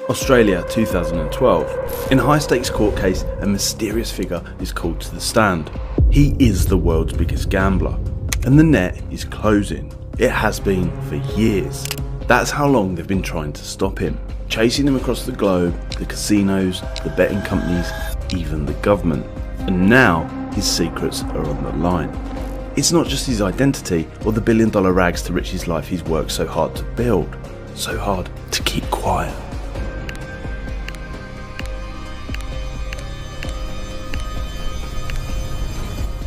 Australia 2012. In a high-stakes court case, a mysterious figure is called to the stand. He is the world's biggest gambler, and the net is closing. It has been for years. That's how long they've been trying to stop him, chasing him across the globe, the casinos, the betting companies, even the government. And now his secrets are on the line. It's not just his identity or the billion-dollar rags to riches life he's worked so hard to build, so hard to keep quiet.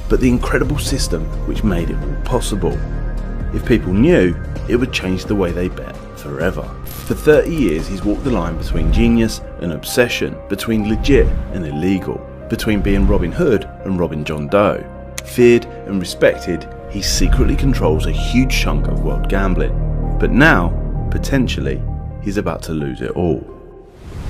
But the incredible system which made it all possible. If people knew, it would change the way they bet forever. For 30 years he's walked the line between genius and obsession, between legit and illegal, between being Robin Hood and robbing John Doe. Feared and respected, he secretly controls a huge chunk of world gambling. But now, potentially, he's about to lose it all.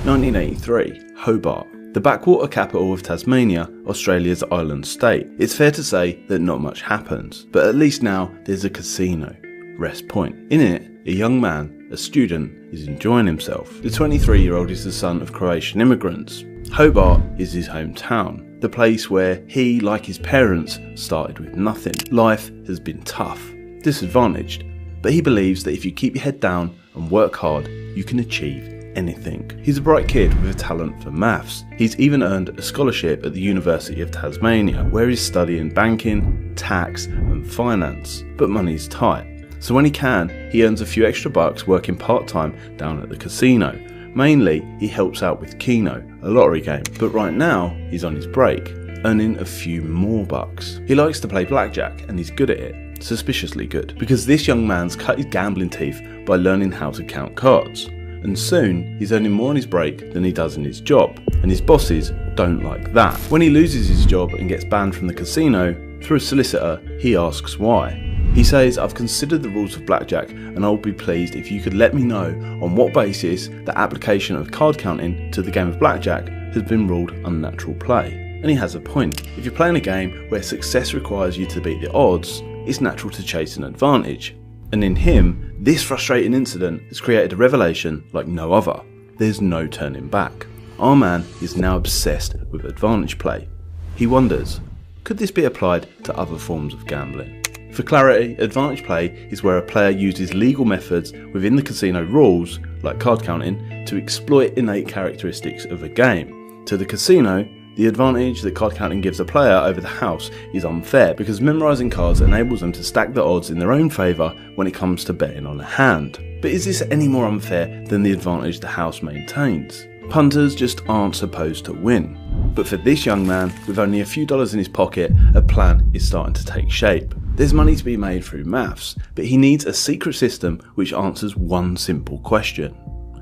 1983, Hobart. The backwater capital of Tasmania, Australia's island state. It's fair to say that not much happens, but at least now there's a casino, Rest Point. In it, a young man, a student, is enjoying himself. The 23-year-old is the son of Croatian immigrants. Hobart is his hometown, the place where he, like his parents, started with nothing. Life has been tough, disadvantaged, but he believes that if you keep your head down and work hard, you can achieve anything. He's a bright kid with a talent for maths. He's even earned a scholarship at the University of Tasmania, where he's studying banking, tax and finance. But money's tight, so when he can, he earns a few extra bucks working part-time down at the casino. Mainly, he helps out with Keno, a lottery game, but right now he's on his break, earning a few more bucks. He likes to play blackjack and he's good at it, suspiciously good, because this young man's cut his gambling teeth by learning how to count cards. And soon, he's earning more on his break than he does in his job, and his bosses don't like that. When he loses his job and gets banned from the casino, through a solicitor, he asks why. He says, "I've considered the rules of blackjack and I would be pleased if you could let me know on what basis the application of card counting to the game of blackjack has been ruled unnatural play." And he has a point. If you're playing a game where success requires you to beat the odds, it's natural to chase an advantage. And in him, this frustrating incident has created a revelation like no other. There's no turning back. Our man is now obsessed with advantage play. He wonders, could this be applied to other forms of gambling? For clarity, advantage play is where a player uses legal methods within the casino rules, like card counting, to exploit innate characteristics of a game. To the casino, the advantage that card counting gives a player over the house is unfair, because memorising cards enables them to stack the odds in their own favour when it comes to betting on a hand. But is this any more unfair than the advantage the house maintains? Punters just aren't supposed to win. But for this young man, with only a few dollars in his pocket, a plan is starting to take shape. There's money to be made through maths, but he needs a secret system which answers one simple question.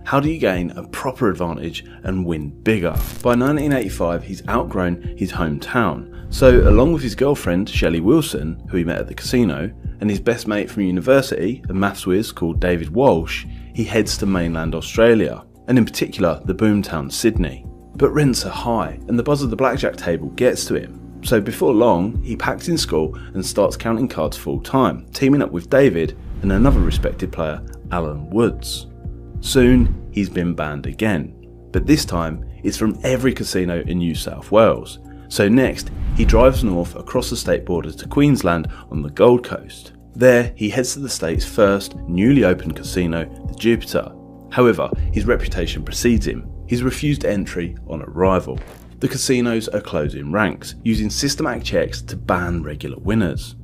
How do you gain a proper advantage and win bigger? By 1985, he's outgrown his hometown, so along with his girlfriend Shelley Wilson, who he met at the casino, and his best mate from university, a maths whiz called David Walsh, he heads to mainland Australia, and in particular the boomtown Sydney. But rents are high, and the buzz of the blackjack table gets to him. So before long, he packs in school and starts counting cards full time, teaming up with David and another respected player, Alan Woods. Soon, he's been banned again, but this time it's from every casino in New South Wales. So next, he drives north across the state borders to Queensland on the Gold Coast. There, he heads to the state's first newly opened casino, the Jupiter. However, his reputation precedes him. He's refused entry on arrival. The casinos are closing ranks, using systematic checks to ban regular winners.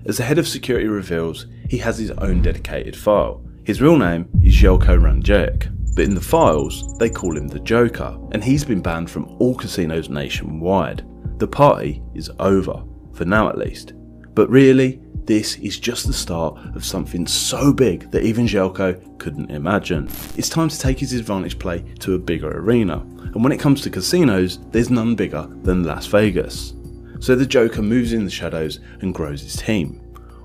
As the head of security reveals, he has his own dedicated file. His real name is Jelko Ranjek, but in the files, they call him the Joker, and he's been banned from all casinos nationwide. The party is over, for now at least. But really, this is just the start of something so big that even Jelko couldn't imagine. It's time to take his advantage play to a bigger arena, and when it comes to casinos, there's none bigger than Las Vegas. So the Joker moves in the shadows and grows his team.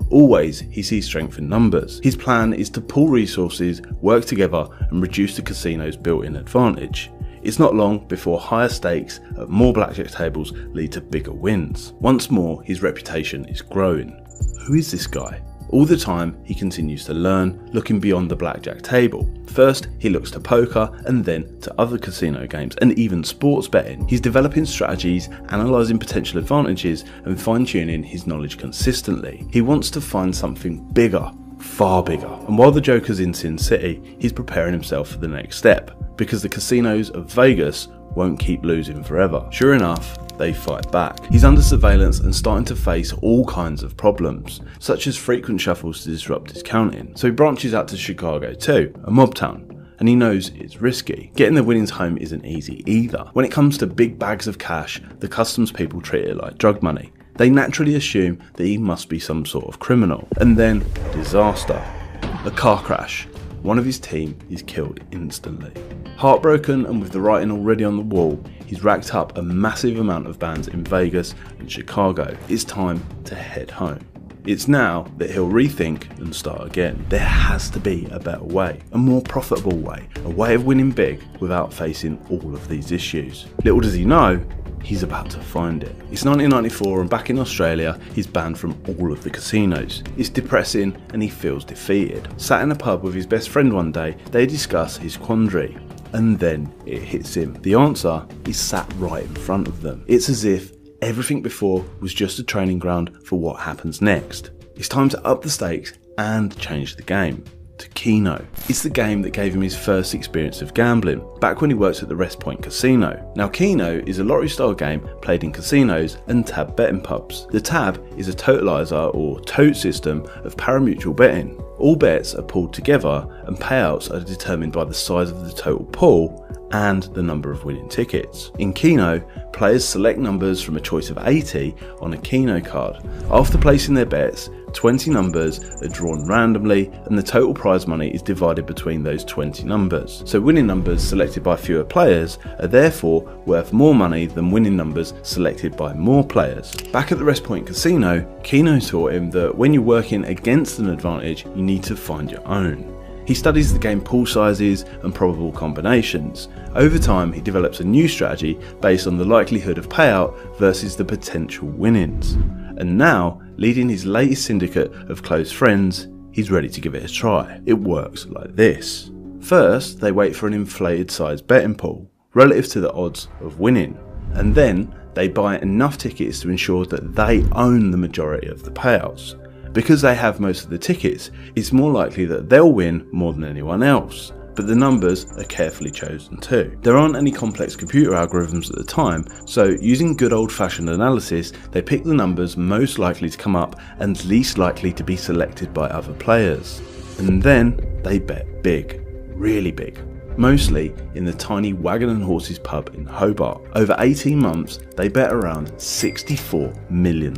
Always, he sees strength in numbers. His plan is to pool resources, work together and reduce the casino's built-in advantage. It's not long before higher stakes at more blackjack tables lead to bigger wins. Once more, his reputation is growing. Who is this guy? All the time he continues to learn, looking beyond the blackjack table. First he looks to poker and then to other casino games and even sports betting. He's developing strategies, analysing potential advantages and fine-tuning his knowledge consistently. He wants to find something bigger, far bigger. And while the Joker's in Sin City, he's preparing himself for the next step, because the casinos of Vegas won't keep losing forever. Sure enough, they fight back. He's under surveillance and starting to face all kinds of problems, such as frequent shuffles to disrupt his counting. So he branches out to Chicago too, a mob town, and he knows it's risky. Getting the winnings home isn't easy either. When it comes to big bags of cash, the customs people treat it like drug money. They naturally assume that he must be some sort of criminal. And then, disaster. A car crash. One of his team is killed instantly. Heartbroken and with the writing already on the wall, he's racked up a massive amount of bands in Vegas and Chicago. It's time to head home. It's now that he'll rethink and start again. There has to be a better way, a more profitable way, a way of winning big without facing all of these issues. Little does he know, he's about to find it. It's 1994 and back in Australia, he's banned from all of the casinos. It's depressing and he feels defeated. Sat in a pub with his best friend one day, they discuss his quandary. And then it hits him. The answer is sat right in front of them. It's as if everything before was just a training ground for what happens next. It's time to up the stakes and change the game. To Keno. It's the game that gave him his first experience of gambling, back when he worked at the Rest Point Casino. Now Keno is a lottery style game played in casinos and tab betting pubs. The tab is a totalizer or tote system of pari-mutuel betting. All bets are pulled together and payouts are determined by the size of the total pool and the number of winning tickets. In Keno, players select numbers from a choice of 80 on a Keno card. After placing their bets, 20 numbers are drawn randomly and the total prize money is divided between those 20 numbers. So winning numbers selected by fewer players are therefore worth more money than winning numbers selected by more players. Back at the Rest Point Casino, Keno taught him that when you're working against an advantage, you need to find your own. He studies the game pool sizes and probable combinations. Over time, he develops a new strategy based on the likelihood of payout versus the potential winnings. And now, leading his latest syndicate of close friends, he's ready to give it a try. It works like this. First, they wait for an inflated sized betting pool, relative to the odds of winning. And then, they buy enough tickets to ensure that they own the majority of the payouts. Because they have most of the tickets, it's more likely that they'll win more than anyone else. But the numbers are carefully chosen too. There aren't any complex computer algorithms at the time, so using good old-fashioned analysis, they pick the numbers most likely to come up and least likely to be selected by other players. And then they bet big, really big. Mostly in the tiny Wagon and Horses pub in Hobart. Over 18 months, they bet around $64 million.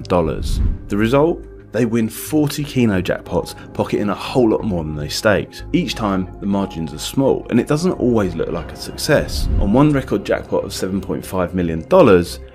The result? They win 40 Keno jackpots, pocketing a whole lot more than they staked. Each time, the margins are small, and it doesn't always look like a success. On one record jackpot of $7.5 million,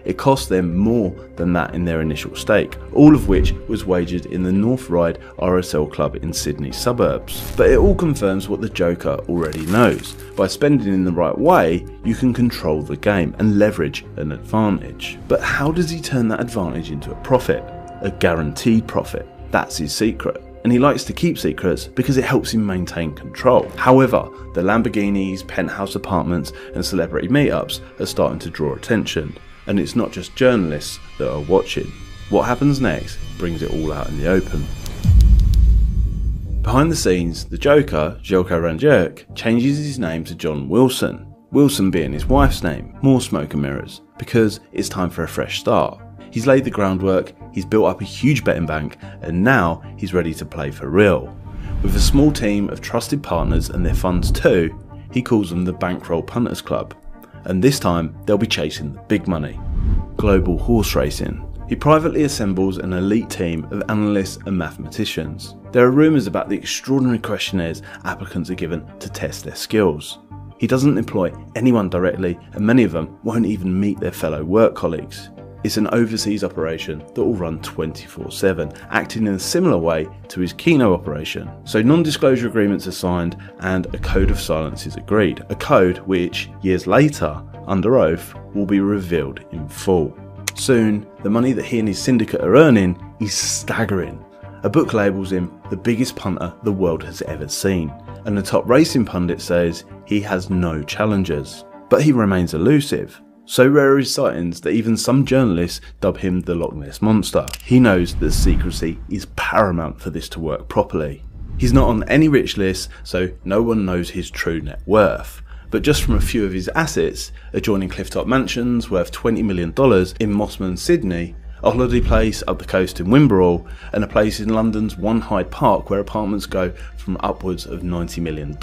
it cost them more than that in their initial stake, all of which was wagered in the North Ryde RSL club in Sydney's suburbs. But it all confirms what the Joker already knows. By spending in the right way, you can control the game and leverage an advantage. But how does he turn that advantage into a profit? A guaranteed profit. That's his secret. And he likes to keep secrets because it helps him maintain control. However, the Lamborghinis, penthouse apartments and celebrity meetups are starting to draw attention. And it's not just journalists that are watching. What happens next brings it all out in the open. Behind the scenes, the Joker, Jelko Ranjerk, changes his name to John Wilson. Wilson being his wife's name. More smoke and mirrors. Because it's time for a fresh start. He's laid the groundwork, he's built up a huge betting bank, and now he's ready to play for real. With a small team of trusted partners and their funds too, he calls them the Bankroll Punters Club. And this time, they'll be chasing the big money. Global horse racing. He privately assembles an elite team of analysts and mathematicians. There are rumours about the extraordinary questionnaires applicants are given to test their skills. He doesn't employ anyone directly, and many of them won't even meet their fellow work colleagues. It's an overseas operation that will run 24/7, acting in a similar way to his Keno operation. So non-disclosure agreements are signed and a code of silence is agreed. A code which, years later, under oath, will be revealed in full. Soon, the money that he and his syndicate are earning is staggering. A book labels him the biggest punter the world has ever seen, and the top racing pundit says he has no challengers. But he remains elusive. So rare are his sightings that even some journalists dub him the Loch Ness Monster. He knows that secrecy is paramount for this to work properly. He's not on any rich list, so no one knows his true net worth. But just from a few of his assets, adjoining clifftop mansions worth $20 million in Mossman, Sydney, a holiday place up the coast in Wimborne, and a place in London's One Hyde Park where apartments go from upwards of $90 million,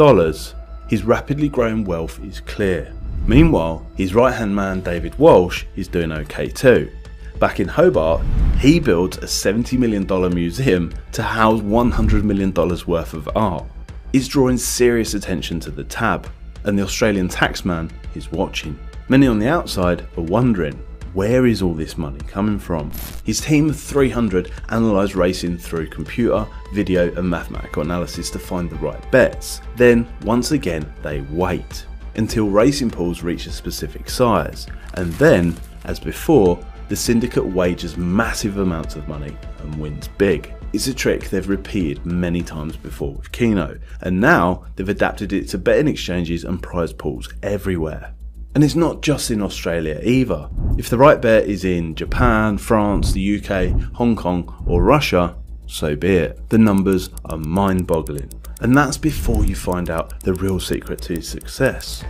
his rapidly growing wealth is clear. Meanwhile, his right-hand man David Walsh is doing okay too. Back in Hobart, he builds a $70 million museum to house $100 million worth of art. It's drawing serious attention to the tab, and the Australian taxman is watching. Many on the outside are wondering, where is all this money coming from? His team of 300 analyse racing through computer, video and mathematical analysis to find the right bets. Then, once again, they wait until racing pools reach a specific size, and then, as before, the syndicate wagers massive amounts of money and wins big. It's a trick they've repeated many times before with Keno, and now they've adapted it to betting exchanges and prize pools everywhere. And it's not just in Australia either. If the right bet is in Japan, France, the UK, Hong Kong or Russia, so be it. The numbers are mind-boggling. And that's before you find out the real secret to his success.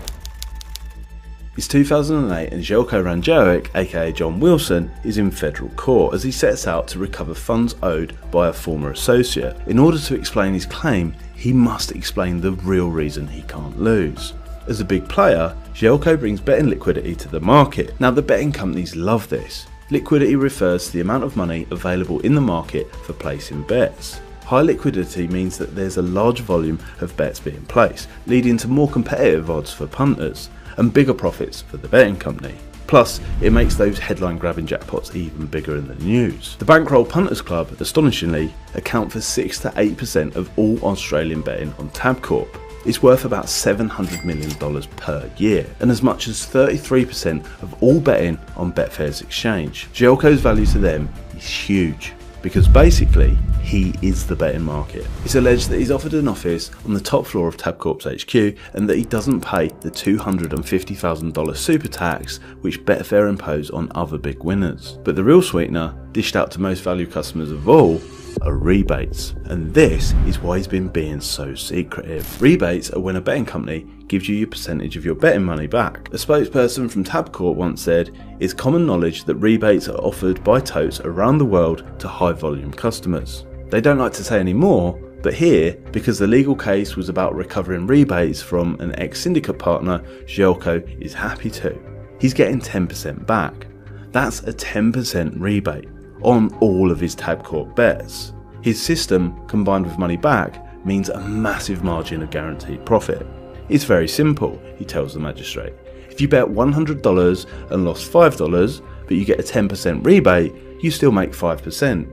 It's 2008 and Željko Ranđelik, aka John Wilson, is in federal court as he sets out to recover funds owed by a former associate. In order to explain his claim, he must explain the real reason he can't lose. As a big player, Željko brings betting liquidity to the market. Now the betting companies love this. Liquidity refers to the amount of money available in the market for placing bets. High liquidity means that there's a large volume of bets being placed, leading to more competitive odds for punters and bigger profits for the betting company. Plus, it makes those headline grabbing jackpots even bigger in the news. The Bankroll Punters Club, astonishingly, account for 6 to 8% of all Australian betting on Tabcorp. It's worth about $700 million per year, and as much as 33% of all betting on Betfair's exchange. Željko's value to them is huge, because basically, he is the betting market. It's alleged that he's offered an office on the top floor of Tabcorp's HQ and that he doesn't pay the $250,000 super tax which Betfair impose on other big winners. But the real sweetener, dished out to most valued customers of all, are rebates. And this is why he's been being so secretive. Rebates are when a betting company gives you your percentage of your betting money back. A spokesperson from Tabcorp once said, "It's common knowledge that rebates are offered by totes around the world to high volume customers." They don't like to say any more, but here, because the legal case was about recovering rebates from an ex-syndicate partner, Željko is happy to. He's getting 10% back. That's a 10% rebate on all of his Tabcorp bets. His system, combined with money back, means a massive margin of guaranteed profit. It's very simple, he tells the magistrate. If you bet $100 and lost $5, but you get a 10% rebate, you still make 5%.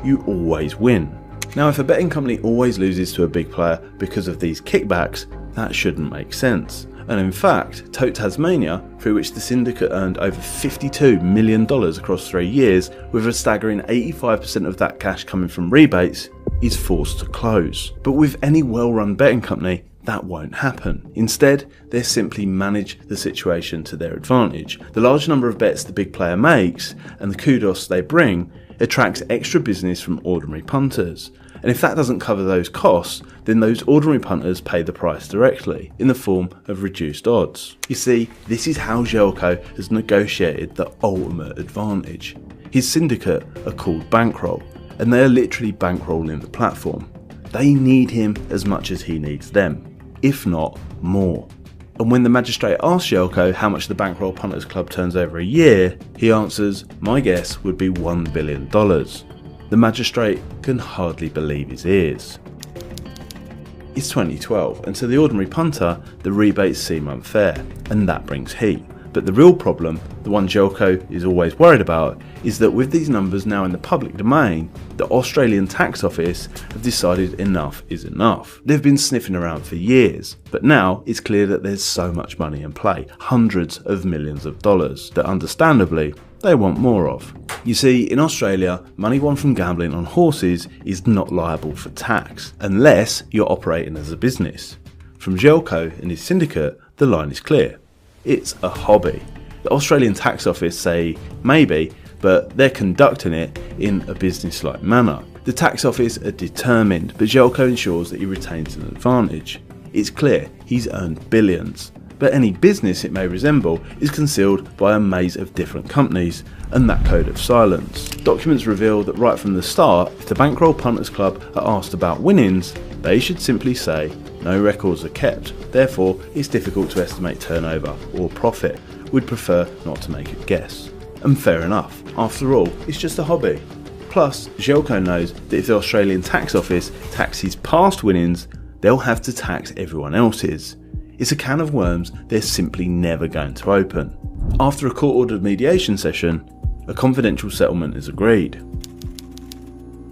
You always win. Now, if a betting company always loses to a big player because of these kickbacks, that shouldn't make sense. And in fact, Tote Tasmania, through which the syndicate earned over $52 million across 3 years, with a staggering 85% of that cash coming from rebates, is forced to close. But with any well-run betting company, that won't happen. Instead, they simply manage the situation to their advantage. The large number of bets the big player makes, and the kudos they bring, attracts extra business from ordinary punters. And if that doesn't cover those costs, then those ordinary punters pay the price directly, in the form of reduced odds. You see, this is how Željko has negotiated the ultimate advantage. His syndicate are called Bankroll, and they are literally bankrolling the platform. They need him as much as he needs them, if not more. And when the magistrate asks Željko how much the Bankroll Punters Club turns over a year, he answers, "My guess would be $1 billion. The magistrate can hardly believe his ears. It's 2012, and to the ordinary punter, the rebates seem unfair, and that brings heat. But the real problem, the one Željko is always worried about, is that with these numbers now in the public domain, the Australian Tax Office have decided enough is enough. They've been sniffing around for years, but now it's clear that there's so much money in play, hundreds of millions of dollars, that understandably, they want more of. You see, in Australia, money won from gambling on horses is not liable for tax, unless you're operating as a business. From Jelko and his syndicate, the line is clear. It's a hobby. The Australian Tax Office say maybe, but they're conducting it in a business-like manner. The Tax Office are determined, but Jelko ensures that he retains an advantage. It's clear he's earned billions, but any business it may resemble is concealed by a maze of different companies and that code of silence. Documents reveal that right from the start, if the Bankroll Punters Club are asked about winnings, they should simply say no records are kept, therefore it's difficult to estimate turnover or profit. We'd prefer not to make a guess. And fair enough, after all, it's just a hobby. Plus, Jelko knows that if the Australian Tax Office taxes past winnings, they'll have to tax everyone else's. It's a can of worms they're simply never going to open. After a court-ordered mediation session, a confidential settlement is agreed.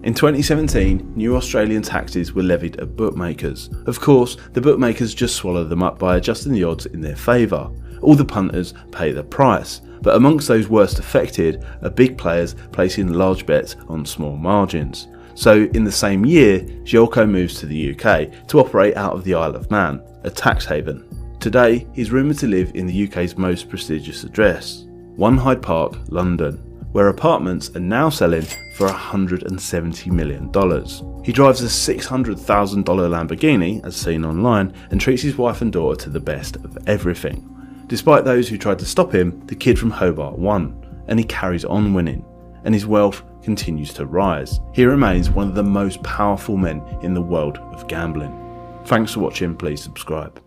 In 2017, new Australian taxes were levied at bookmakers. Of course, the bookmakers just swallow them up by adjusting the odds in their favour. All the punters pay the price, but amongst those worst affected are big players placing large bets on small margins. So in the same year, Jelko moves to the UK to operate out of the Isle of Man, a tax haven. Today, he's rumoured to live in the UK's most prestigious address, 1 Hyde Park, London, where apartments are now selling for $170 million. He drives a $600,000 Lamborghini, as seen online, and treats his wife and daughter to the best of everything. Despite those who tried to stop him, the kid from Hobart won, and he carries on winning, and his wealth continues to rise. He remains one of the most powerful men in the world of gambling. Thanks for watching, please subscribe.